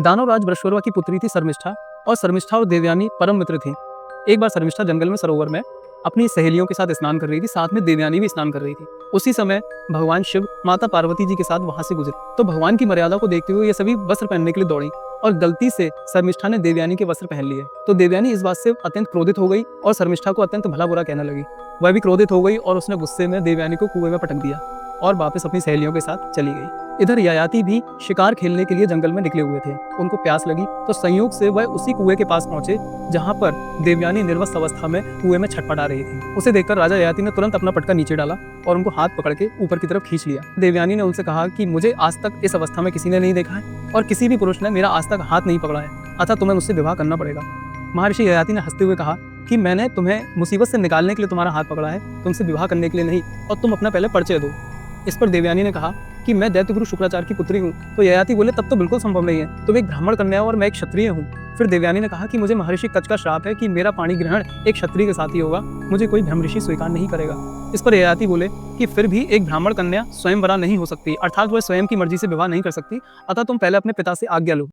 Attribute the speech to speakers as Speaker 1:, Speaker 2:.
Speaker 1: दानवराज वृषपर्वा की पुत्री थी शर्मिष्ठा, और शर्मिष्ठा और देवयानी परम मित्र थीं। एक बार शर्मिष्ठा जंगल में सरोवर में अपनी सहेलियों के साथ स्नान कर रही थी, साथ में देवयानी भी स्नान कर रही थी। उसी समय भगवान शिव माता पार्वती जी के साथ वहां से गुजरे, तो भगवान की मर्यादा को देखते हुए ये सभी वस्त्र पहनने के लिए दौड़ी, और गलती से शर्मिष्ठा ने देवयानी के वस्त्र पहन लिए। तो देवयानी इस बात से अत्यंत क्रोधित हो गई और शर्मिष्ठा को अत्यंत भला बुरा कहने लगी। वह भी क्रोधित हो गई और उसने गुस्से में देवयानी को कुएं में पटक दिया और वापस अपनी सहेलियों के साथ चली गई। इधर ययाति भी शिकार खेलने के लिए जंगल में निकले हुए थे। उनको प्यास लगी तो संयोग से वह उसी कुएं के पास पहुंचे जहां पर देवयानी निर्वस्त्र अवस्था में कुएं में छटपटा रही थी। उसे देखकर राजा ययाति ने तुरंत अपना पटका नीचे डाला और उनको हाथ पकड़ के ऊपर की तरफ खींच लिया। देवयानी ने उनसे कहा कि मुझे आज तक इस अवस्था में किसी ने नहीं देखा है और किसी भी पुरुष ने मेरा आज तक हाथ नहीं पकड़ा है, अतः तुम्हें मुझसे विवाह करना पड़ेगा। महर्षि ययाति ने हंसते हुए कहा कि मैंने तुम्हें मुसीबत से निकालने के लिए तुम्हारा हाथ पकड़ा है, तुमसे विवाह करने के लिए नहीं, और तुम अपना पहले परिचय दो। इस पर देवयानी ने कहा कि मैं दैत्यगुरु शुक्राचार्य की पुत्री हूँ। तो ययाति बोले तब तो बिल्कुल संभव नहीं है, तुम एक ब्राह्मण कन्या हो और मैं एक क्षत्रिय हूँ। फिर देवयानी ने कहा कि मुझे महर्षि कच का श्राप है कि मेरा पाणी ग्रहण एक क्षत्रिय के साथ ही होगा, मुझे कोई ब्रह्मऋषि स्वीकार नहीं करेगा। इस पर ययाति बोले कि फिर भी एक ब्राह्मण कन्या स्वयंवरा नहीं हो सकती, अर्थात वह स्वयं की मर्जी से विवाह नहीं कर सकती, अतः तुम पहले अपने पिता से आज्ञा लो।